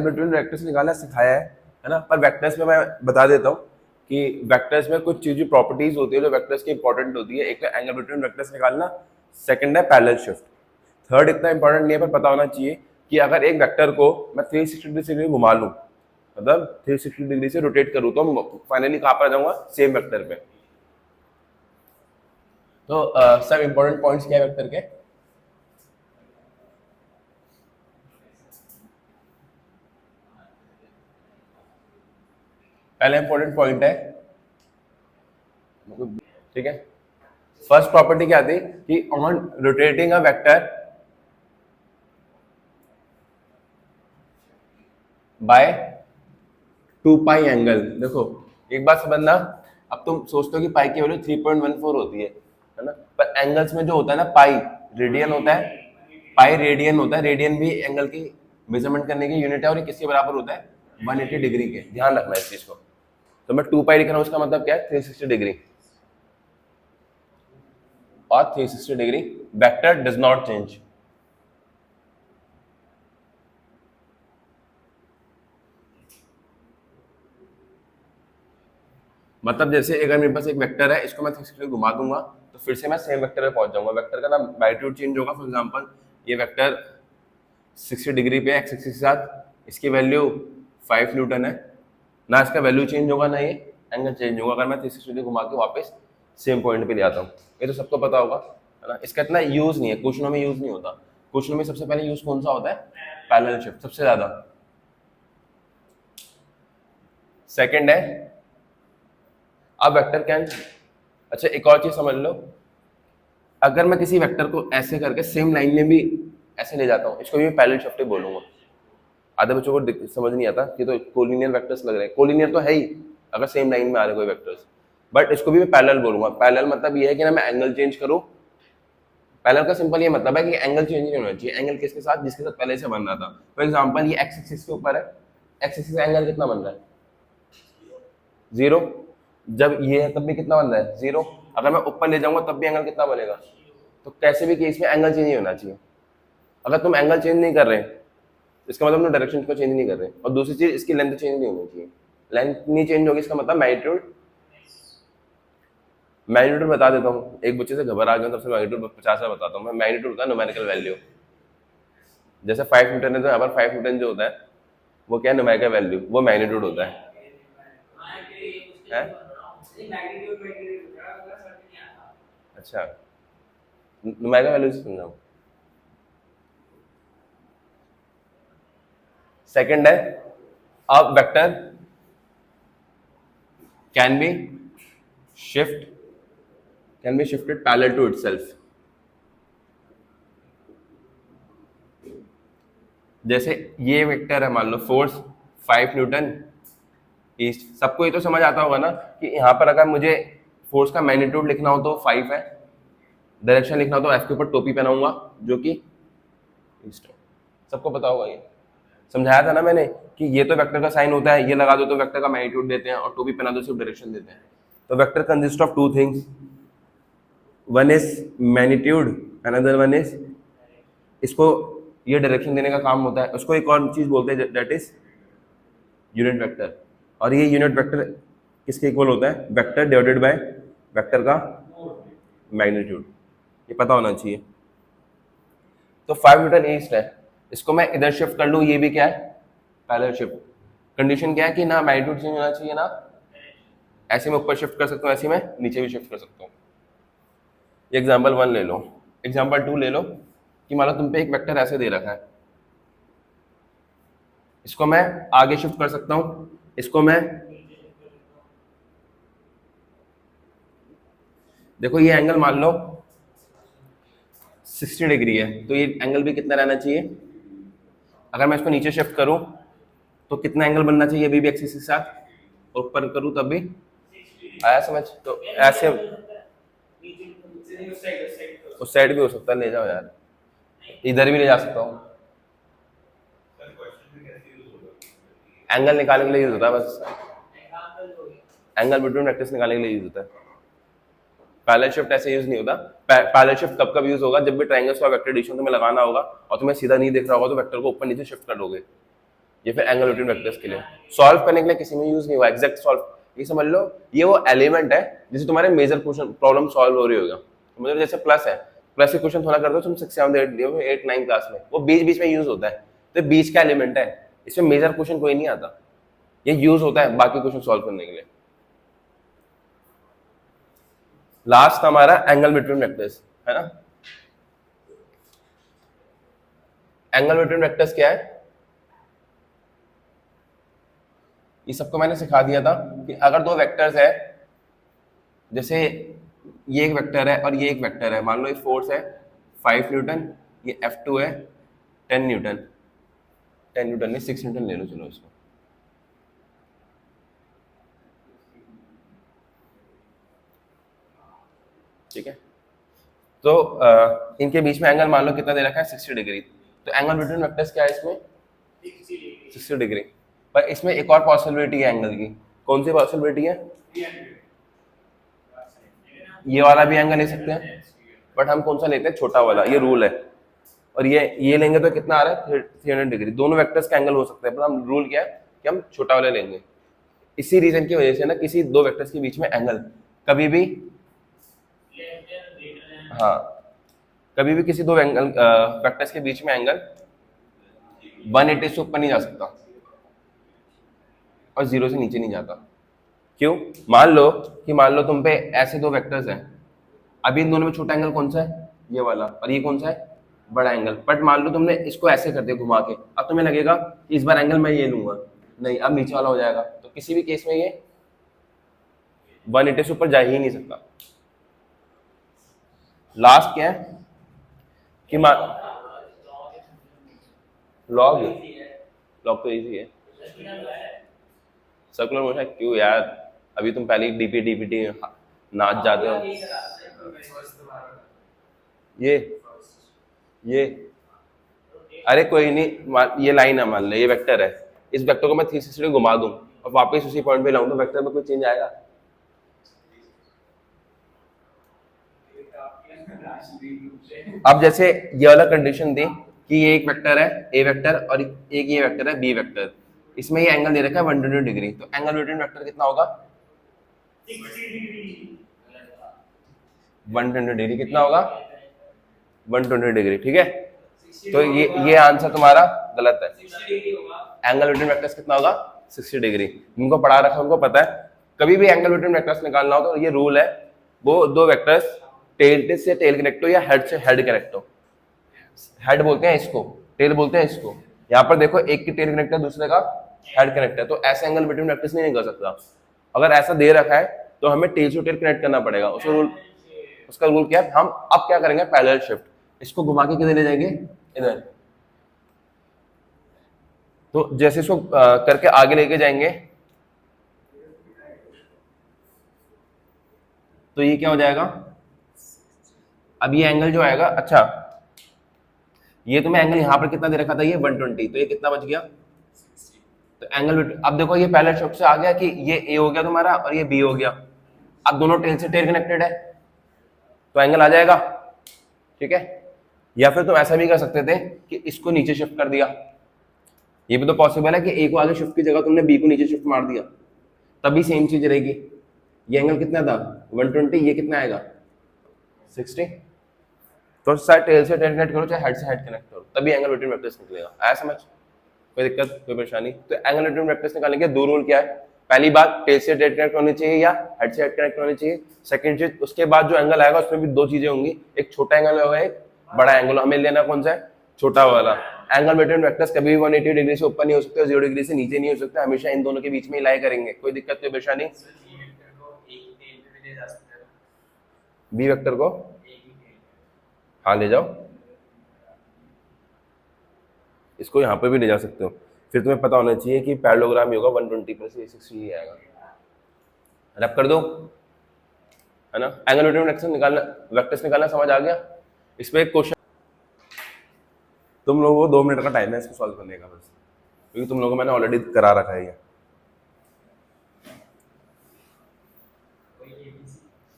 Between vectors निकालना सिखाया है ना। पर वेक्टर्स में मैं बता देता हूँ कि वेक्टर्स में कुछ चीज़ें प्रॉपर्टीज होती है जो वेक्टर्स की इंपॉर्टेंट होती है। एक तो एंगल बिटवीन वेक्टर्स निकालना, सेकंड है पैरेलल शिफ्ट, थर्ड इतना इंपॉर्टेंट नहीं है पर पता होना चाहिए कि अगर एक वेक्टर को मैं 360 डिग्री से घुमा लूँ, मतलब 360 डिग्री से रोटेट करूँ, तो फाइनली कहाँ पर आ जाऊंगा, सेम वेक्टर पे। तो सब इंपॉर्टेंट पॉइंट्स क्या है वेक्टर के। पहला इंपॉर्टेंट पॉइंट है, ठीक है, फर्स्ट प्रॉपर्टी क्या थी कि on rotating a vector by 2 pi angle. देखो एक बात समझना, अब तुम सोचते हो कि पाई की वैल्यू 3.14 होती है ना, पर एंगल्स में जो होता है ना, पाई रेडियन होता है, पाई रेडियन होता है, रेडियन भी एंगल की मेजरमेंट करने की यूनिट है, और ये किसके बराबर होता है, 180 डिग्री के। ध्यान रखना इस चीज को। तो मैं 2 पाई लिख रहा हूँ, उसका मतलब क्या है, 360 डिग्री, और 360 degree vector does not change. मतलब जैसे अगर मेरे पास एक वेक्टर है, इसको मैं 360 घुमा दूंगा तो फिर से मैं सेम वेक्टर पे पहुंच जाऊंगा। वेक्टर का ना मैग्नीट्यूड चेंज होगा। फॉर एग्जांपल ये वेक्टर 60 डिग्री पे एक्स एक्सिस के साथ, इसकी वैल्यू 5 न्यूटन है ना, इसका वैल्यू चेंज होगा ना, ये एंगल चेंज होगा अगर मैं 360 डिग्री घुमा के वापस सेम पॉइंट पे ले आता हूँ। ये तो सबको पता होगा, है ना। इसका इतना यूज नहीं है, क्वेश्चनों में यूज नहीं होता। क्वेश्चनों में सबसे पहले यूज कौन सा होता है, पैरेलल शिफ्ट, सबसे ज्यादा। सेकंड है अब वेक्टर कैन, अच्छा एक और चीज समझ लो, अगर मैं किसी वेक्टर को ऐसे करके सेम लाइन में भी ऐसे ले जाता हूँ, इसको भी मैं पैरेलल शिफ्ट ही बोलूंगा। आधे बच्चों को समझ नहीं आता कि तो कोलिनियर वेक्टर्स लग रहे हैं, कोलिनियर तो है ही अगर सेम लाइन में आ रहे कोई वेक्टर्स, बट इसको भी मैं पैरेलल बोलूंगा। पैरेलल मतलब ये है कि ना मैं एंगल चेंज करूँ। पैरेलल का सिंपल ये मतलब है कि एंगल चेंज नहीं होना चाहिए। एंगल किसके साथ, जिसके साथ पहले से बन रहा था। फॉर एग्जाम्पल ये एक्स एक्सिस के ऊपर है, एक्स एक्सिस एंगल कितना बन रहा है, 0। जब ये है तब भी कितना बन रहा है, 0। अगर मैं ऊपर ले जाऊंगा तब भी एंगल कितना बनेगा। तो कैसे भी केस में एंगल चेंज नहीं होना चाहिए। अगर तुम एंगल चेंज नहीं कर रहे, इसका मतलब तुम डायरेक्शन को चेंज नहीं कर रहे। और दूसरी चीज, इसकी लेंथ चेंज नहीं होनी चाहिए। लेंथ नहीं चेंज होगी, इसका मतलब मैग्नीट्यूड, मैग्नीट्यूड बता देता हूँ। एक बच्चे से घबरा गया, तब से मैग्नीट्यूड 50 में बताता हूँ मैं। मैग्नीट्यूड होता है न्यूमेरिकल वैल्यू। जैसे 5 न्यूटन है तो यहाँ पर 5 न्यूटन जो होता है वो क्या है, न्यूमेरिकल वैल्यू, वो मैग्नीट्यूड होता है। अच्छा, न्यूमेरिकल वैल्यू से समझाओ। सेकंड है अब vector can be shifted parallel to itself। जैसे ये वेक्टर है, मान लो फोर्स 5 न्यूटन ईस्ट। सबको ये तो समझ आता होगा ना कि यहाँ पर अगर मुझे फोर्स का मैग्नीट्यूड लिखना हो तो 5 है, डायरेक्शन लिखना हो तो एफ के ऊपर टोपी पहनाऊंगा जो कि ईस्ट है। सबको पता होगा, ये समझाया था ना मैंने कि ये तो वेक्टर का साइन होता है, ये लगा दो तो वेक्टर का मैग्नीट्यूड देते हैं, और टोपी पहना दो सिर्फ डायरेक्शन देते हैं। तो vector consist of 2 things, one is magnitude, another one is, इसको ये डायरेक्शन देने का काम होता है, उसको एक और चीज बोलते हैं दैट इज यूनिट वेक्टर। और ये यूनिट वेक्टर किसके इक्वल होता है, वेक्टर डिवाइडेड बाय वेक्टर का मैग्नीट्यूड। ये पता होना चाहिए। तो 5 न्यूटन ईस्ट है, इसको मैं इधर शिफ्ट कर लूँ, ये भी क्या है, पैरेलल शिफ्ट। कंडीशन क्या है कि ना मैग्नीट्यूड चेंज होना चाहिए, ना ऐसे मैं ऊपर शिफ्ट कर सकता हूँ, ऐसे मैं नीचे भी शिफ्ट कर सकता हूँ। एग्जाम्पल 1 ले लो, एग्जाम्पल 2 ले लो कि मान लो तुम पे एक वेक्टर ऐसे दे रखा है, इसको मैं आगे शिफ्ट कर सकता हूं, इसको मैं, देखो ये एंगल मान लो 60 डिग्री है, तो ये एंगल भी कितना रहना चाहिए, अगर मैं इसको नीचे शिफ्ट करूं तो कितना एंगल बनना चाहिए अभी भी एक्सिस के साथ, और ऊपर करूं तब भी, आया समझ। तो ऐसे उस साइड भी हो सकता है, ले जाओ यार, इधर भी ले जा सकता हूँ। एंगल निकालने के लिए यूज होता है बस, एंगल बिटवीन वेक्टर्स निकालने के लिए यूज होता है। पैरेलल शिफ्ट ऐसे यूज नहीं होता। पैरेलल शिफ्ट कब कब यूज होगा, जब भी ट्रायंगल्स का वेक्टर एडिशन तुम्हें लगाना होगा और तुम्हें सीधा नहीं दिख रहा होगा तो वेक्टर को ऊपर नीचे शिफ्ट कर दोगे। ये फिर एंगल बिटवीन वेक्टर्स के लिए सॉल्व करने के लिए किसी में यूज नहीं हुआ एग्जैक्ट सॉल्व। ये समझ लो ये वो एलिमेंट है जिसे तुम्हारे मेजर क्वेश्चन प्रॉब्लम सॉल्व हो रही होगा। तो मतलब जैसे प्लस है, प्लस के क्वेश्चन थोड़ा करते हो तुम 6 7 8 9 क्लास में, वो बीच बीच में यूज होता है, तो बीच का एलिमेंट है, इसमें मेजर क्वेश्चन कोई नहीं आता, ये यूज होता है बाकी क्वेश्चन सॉल्व करने के लिए। लास्ट हमारा एंगल बिटवीन वेक्टर्स है ना। एंगल बिटवीन वेक्टर्स क्या है, ये सबको मैंने सिखा दिया था कि अगर दो वेक्टर्स है, जैसे ये एक वेक्टर है और ये एक वेक्टर है, मान लो ये फोर्स है 5 न्यूटन, ये F2 है 10 न्यूटन, 10 न्यूटन नहीं 6 न्यूटन ले लो चलो इसको। ठीक है, तो इनके बीच में एंगल मान लो कितना दे रखा है 60 डिग्री, तो एंगल बिटवीन वेक्टर्स क्या है इसमें 60 डिग्री। पर इसमें एक और पॉसिबिलिटी है एंगल की, कौन सी पॉसिबिलिटी है, ये वाला भी एंगल ले सकते हैं, बट हम कौन सा लेते हैं छोटा वाला, ये रूल है। और ये लेंगे तो कितना आ रहा है 300 डिग्री, दोनों वेक्टर्स का एंगल हो सकता है, पर हम रूल क्या है कि हम छोटा वाला लेंगे। इसी रीजन की वजह से ना किसी दो वेक्टर्स के बीच में एंगल कभी भी, हाँ कभी भी किसी दो एंगल वेक्टर्स के बीच में एंगल 180 से ऊपर नहीं जा सकता और 0 से नीचे नहीं जाता। क्यों, मान लो तुम पे ऐसे दो वेक्टर्स हैं, अभी इन दोनों में छोटा एंगल कौन सा है, ये वाला, और ये कौन सा है बड़ा एंगल। बट मान लो तुमने इसको ऐसे कर दिया घुमा के, अब तुम्हें लगेगा कि इस बार एंगल मैं ये लूंगा, नहीं अब नीचे वाला हो जाएगा, तो किसी भी केस में ये 180 से ऊपर जा ही नहीं सकता। लास्ट क्या है कि लॉग लॉग तो इजी है, सर्कुलर मोशन क्यों यार, अभी तुम पहले डीपीटी नाच जाते हो। ये अरे कोई नहीं, ये लाइन है मान लो, ये वेक्टर है, इस वेक्टर को मैं 360 डिग्री घुमा दूं और वापस उसी पॉइंट पे लाऊं, तो वेक्टर में कोई चेंज आएगा। अब जैसे ये वाला कंडीशन दी कि ये एक वेक्टर है ए वेक्टर और एक ये वेक्टर है बी वेक्टर, इसमें ये एंगल दे रखा है 120 डिग्री, तो एंगल बिटवीन वेक्टर कितना होगा 120 डिग्री, कितना होगा 120 डिग्री। ठीक है, तो ये आंसर तुम्हारा गलत है, एंगल बिटवीन वेक्टर्स कितना होगा 60 डिग्री। जिनको पढ़ा रखा है उनको पता है, कभी भी एंगल बिटवीन वेक्टर्स निकालना हो तो ये रूल है, वो दो वेक्टर्स टेल से टेल कनेक्ट हो या हेड से हेड कनेक्ट हो, हेड बोलते हैं इसको, टेल बोलते हैं इसको। यहाँ पर देखो एक की टेल कनेक्ट है दूसरे का हेड कनेक्ट है, तो ऐसे एंगल बिटवीन वेक्टर्स नहीं कर सकता। अगर ऐसा दे रखा है तो हमें टेल से टेल कनेक्ट करना पड़ेगा, उसका रूल क्या है, हम अब क्या करेंगे पैरेलल शिफ्ट, इसको घुमा के किधर ले जाएंगे इधर, तो जैसे इसको करके आगे लेके जाएंगे तो ये क्या हो जाएगा, अब ये एंगल जो आएगा, अच्छा ये तुम्हें एंगल यहाँ पर कितना दे रखा था ये 120, तो ये कितना बच गया, तो एंगल अब देखो ये पहले शिफ्ट से आ गया कि ये ए हो गया तुम्हारा और ये बी हो गया, अब दोनों टेल से टेल कनेक्टेड है तो एंगल आ जाएगा। ठीक है, या फिर तुम ऐसा भी कर सकते थे कि इसको नीचे शिफ्ट कर दिया, ये भी तो पॉसिबल है कि ए को आगे शिफ्ट की जगह तुमने बी को नीचे शिफ्ट मार दिया, तभी सेम चीज रहेगी। ये एंगल कितना था 120, ये कितना आएगा 60, तो चाहे टेल से टेल कनेक्ट करो चाहे हेड से हेड कनेक्ट करो, तभी एंगल बिटवीन वेक्टर्स निकलेगा। आया समझ, कोई दिक्कत कोई परेशानी। तो एंगल बिटवीन वेक्टर्स निकालने के दो रूल क्या है, पहली बात टेल से टेल कनेक्ट होनी चाहिए या हेड से हेड कनेक्ट होनी चाहिए, सेकंड चीज उसके बाद जो एंगल आएगा उसमें भी दो चीजें होंगी, एक छोटा एंगल होगा एक बड़ा एंगल, हमें लेना कौन सा है छोटा वाला। एंगल बिटवीन वेक्टर्स कभी भी 180 डिग्री से ऊपर नहीं हो सकते, 0 डिग्री से नीचे नहीं हो सकते, हमेशा इन दोनों के बीच में ही लाई करेंगे, कोई दिक्कत कोई परेशानी। बी वेक्टर को हाँ ले जाओ, इसको यहाँ पे भी ले जा सकते हो, फिर तुम्हें पता होना चाहिए कि पैरेललोग्राम ही होगा 120 प्लस 60 ही आएगा, रब कर दो है ना। एंगल बिटवीन वेक्टर्स निकालना समझ आ गया। इस पे एक क्वेश्चन, तुम लोगों को 2 मिनट का टाइम है इसको सॉल्व करने का बस, क्योंकि तुम लोगों को मैंने ऑलरेडी करा रखा है ये।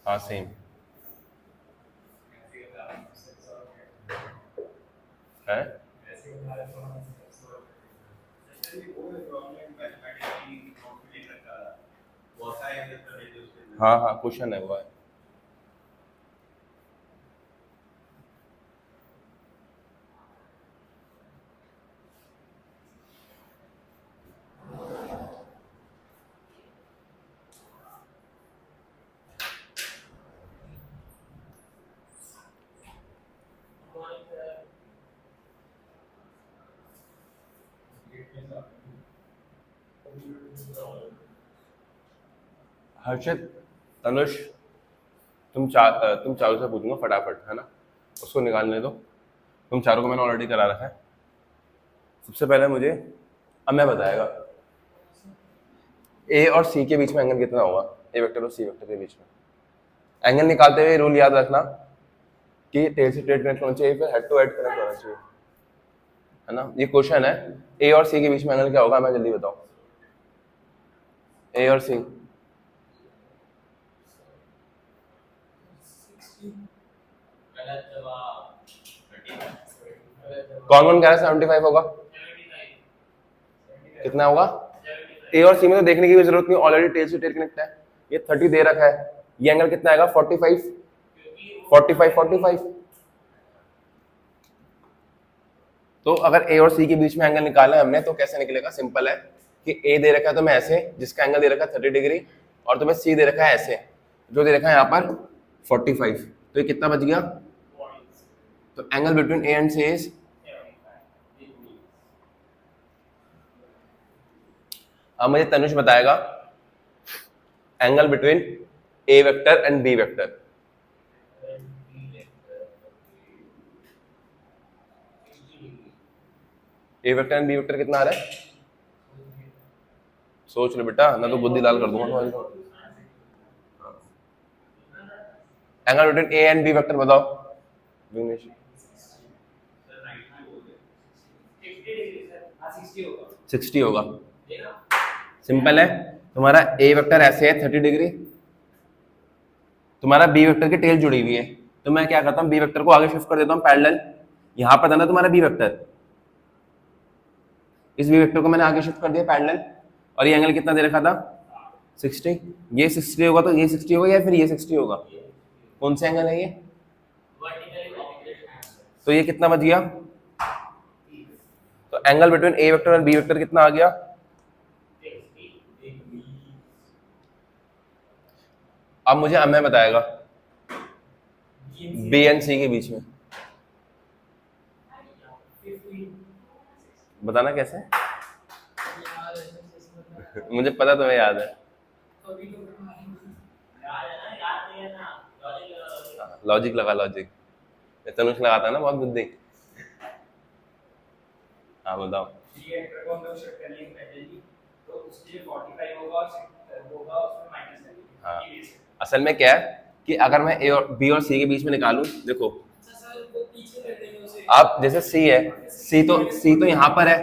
हाँ सेम है, हाँ हाँ क्वेश्चन है वो है। हर्षित, तनुष, तुम चारों से पूछूंगा फटाफट, है ना? उसको निकालने दो। तुम चारों को मैंने ऑलरेडी करा रखा है। सबसे पहले मुझे अब मैं बताएगा ए और सी के बीच में एंगल कितना होगा, ए वेक्टर और सी वेक्टर के बीच में। एंगल निकालते हुए रूल याद रखना कि टेल से टेल कनेक्ट होना चाहिए, फिर हेड टू हेड कनेक्ट होना चाहिए, है ना? ये क्वेश्चन है, ए और सी के बीच में एंगल क्या होगा, मैं जल्दी बताओ। ए और सी कौन कौन कह रहा है 75 होगा? कितना होगा? ए और सी में तो देखने की भी जरूरत नहीं, ऑलरेडी टेल से टेल कनेक्ट है। ये 30 दे रखा है, ये एंगल कितना आएगा? 45 45 45। तो अगर ए और सी के बीच में एंगल निकालना है हमने तो कैसे निकलेगा? सिंपल है कि ए दे रखा है तुम्हें ऐसे, जिसका एंगल दे रखा है 30 डिग्री, और तुम्हें सी दे रखा है ऐसे, जो दे रखा है यहाँ पर 45। तो ये कितना बच गया? तो angle between A and C is, अब मुझे तनुष बताएगा angle between A vector and B vector. A vector and B vector कितना आ रहा है? सोच लो बेटा, ना तो बुद्धि लाल कर दूंगा तुम्हारी। Angle between A and B vector बताओ विघ्नेश। 60 होगा। सिंपल है, तुम्हारा ए वेक्टर ऐसे है 30 डिग्री, तुम्हारा बी वेक्टर की टेल जुड़ी हुई है, तो मैं क्या करता हूँ, बी वेक्टर को आगे शिफ्ट कर देता हूँ पैरेलल। यहाँ पर था ना तुम्हारा बी वेक्टर, इस बी वेक्टर को मैंने आगे शिफ्ट कर दिया पैरेलल, और ये एंगल कितना दे रखा था? 60। ये 60 होगा तो ये 60 होगा या फिर ये 60 होगा? कौन सा एंगल है ये? तो ये कितना बच गया? तो एंगल बिटवीन ए वेक्टर और बी वेक्टर कितना आ गया? अब मुझे अमय बताएगा बी एंड सी के बीच में, बताना कैसे? मुझे पता तुम्हें याद है, लॉजिक लगा, लॉजिक तनुष लगाता ना बहुत बुद्धि। हाँ बताओ। हाँ असल में क्या है कि अगर मैं ए और बी और सी के बीच में निकालूं, देखो आप जैसे सी है, सी तो यहाँ पर है,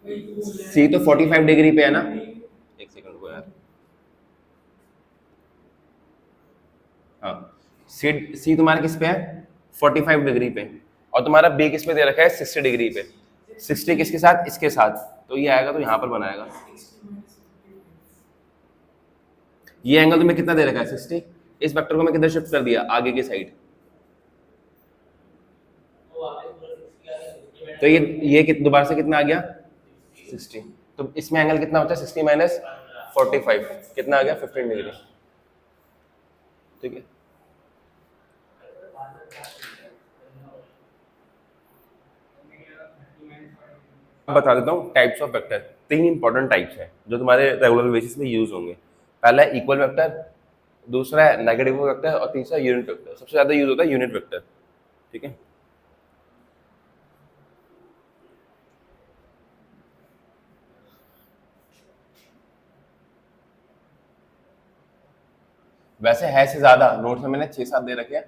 सी तो 45 डिग्री पे है ना। एक सेकंड को यार, हाँ सी तुम्हारा किस पे है? 45 डिग्री पे, और तुम्हारा बी किस पे दे रखा है? 60 डिग्री पे। 60 किसके साथ? इसके साथ, तो ये आएगा तो यहाँ पर बनाएगा। ये एंगल तुम्हें कितना दे रखा है? 60। इस वेक्टर को मैं किधर शिफ्ट कर दिया? आगे की साइड। तो ये दोबारा से कितना आ गया? 60। तो इसमें एंगल कितना बचा? 60 माइनस 45 कितना आ गया? 15 डिग्री। ठीक है, बता देता हूँ types of vector. 3 important types हैं जो तुम्हारे रेगुलर बेसिस में यूज होंगे। पहला है इक्वल वेक्टर, दूसरा है नेगेटिव वेक्टर, और तीसरा यूनिट वेक्टर। सबसे ज्यादा यूज होता है यूनिट वेक्टर। ठीक है, वैसे है से ज्यादा, नोट्स में मैंने 6-7 दे रखे हैं,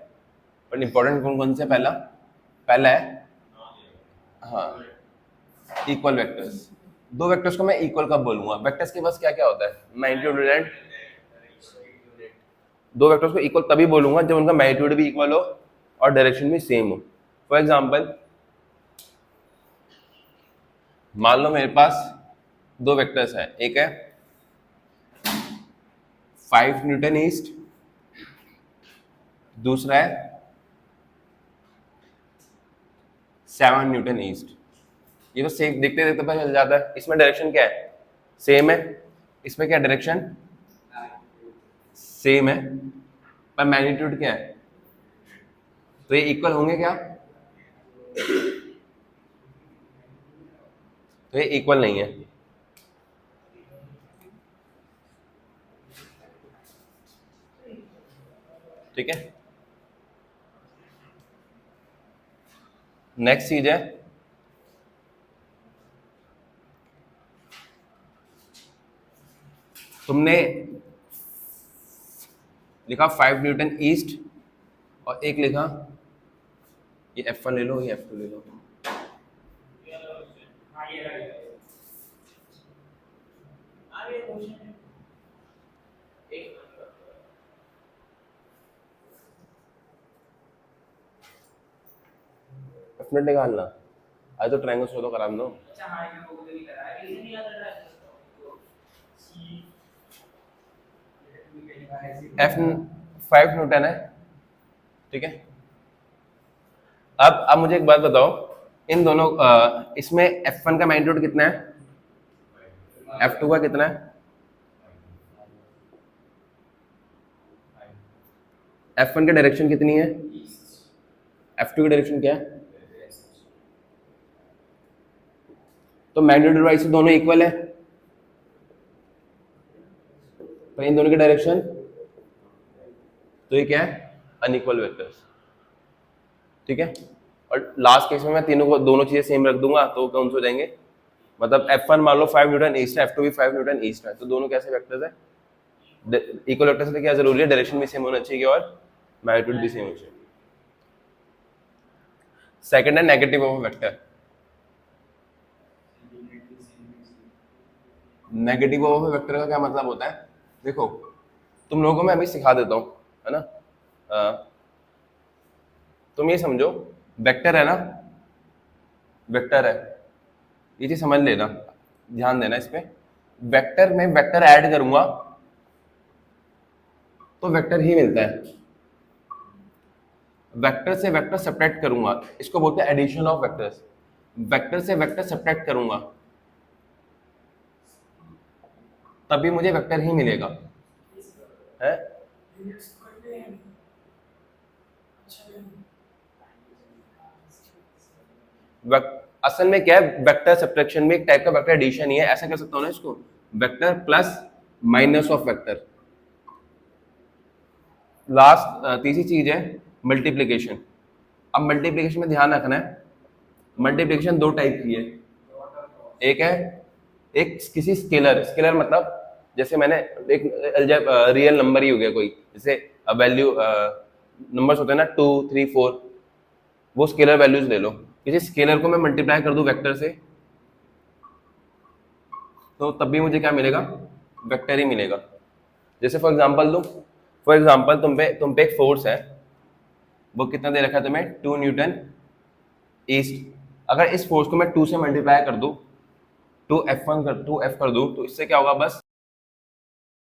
बट इंपॉर्टेंट कौन कौन से? पहला है हाँ इक्वल वेक्टर्स। 2 वेक्टर्स को मैं इक्वल कब बोलूंगा? वेक्टर्स के पास क्या क्या होता है? मैग्नीट्यूड एंड, 2 वेक्टर्स को इक्वल तभी बोलूंगा जब उनका मैग्नीट्यूड भी इक्वल हो और डायरेक्शन भी सेम हो। फॉर एग्जांपल, मान लो मेरे पास 2 वेक्टर्स हैं, एक है 5 न्यूटन ईस्ट, दूसरा है 7 न्यूटन ईस्ट। ये तो सेम देखते देखते पता चल जाता है। इसमें डायरेक्शन क्या है, सेम है। इसमें क्या डायरेक्शन, सेम है, पर मैग्नीट्यूड क्या है, तो ये इक्वल होंगे क्या, तो ये इक्वल नहीं है। ठीक है, नेक्स्ट चीज है तुमने लिखा 5 न्यूटन ईस्ट और एक लिखा, ये F1 ले लो, ये F2 ले लो। F निकालना, आज तो ट्रायंगल सोल्व करा दो। F 5 न्यूटन है, ठीक है। अब मुझे एक बात बताओ, इन दोनों इसमें F1 का मैग्नीट्यूड कितना है, F2 का कितना है, F1 की डायरेक्शन कितनी है, F2 की डायरेक्शन क्या है, तो मैग्नीट्यूड वाइज दोनों इक्वल है, तो इन दोनों की डायरेक्शन, तो ये क्या है, अनइक्वल वेक्टर्स। ठीक है, और लास्ट केस में मैं तीनों को दोनों चीजें सेम रख दूंगा तो कौन से हो जाएंगे, मतलब F1 मान लो 5 न्यूटन ईस्ट है, F2 भी 5 न्यूटन ईस्ट है, तो दोनों कैसे वेक्टर्स है, इक्वल वेक्टर्स से क्या जरूरी है, डायरेक्शन भी सेम होना चाहिए और मैग्नीट्यूड भी सेम होना चाहिए। सेकंड है negative of vector. Negative of vector का क्या मतलब होता है, देखो तुम लोगों को मैं अभी सिखा देता हूँ, है ना। तुम ये समझो, वेक्टर है ना, वेक्टर है, ये चीज समझ लेना, ध्यान देना इस पे। वेक्टर में वेक्टर ऐड करूंगा तो वेक्टर ही मिलता है, वेक्टर से वेक्टर सब्ट्रैक्ट करूंगा, इसको बोलते हैं एडिशन ऑफ वेक्टर्स। वेक्टर से वेक्टर सब्ट्रैक्ट करूंगा तभी मुझे वेक्टर ही मिलेगा, है। असल में क्या है, वेक्टर सब्ट्रैक्शन में एक टाइप का वेक्टर एडिशन ही है, ऐसा कर सकता हूं ना इसको, vector plus minus of vector. Last तीसरी चीज है मल्टीप्लिकेशन। अब मल्टीप्लिकेशन में ध्यान रखना है, मल्टीप्लिकेशन दो टाइप की है, एक है एक किसी स्केलर, स्केलर मतलब जैसे मैंने एक रियल नंबर ही हो गया कोई, जैसे वैल्यू नंबर्स होते हैं ना 2 3 4, वो स्केलर वैल्यूज ले लो, किसी स्केलर को मैं मल्टीप्लाई कर दूं वेक्टर से तो तब भी मुझे क्या मिलेगा, वेक्टर ही मिलेगा। जैसे फॉर एग्जांपल दूं, फॉर एग्जांपल तुम पे एक फोर्स है, वो कितना दे रखा है तुम्हें, 2 न्यूटन ईस्ट। अगर इस फोर्स को मैं 2 से मल्टीप्लाई कर दूं, 2F कर दूं, तो इससे क्या होगा, बस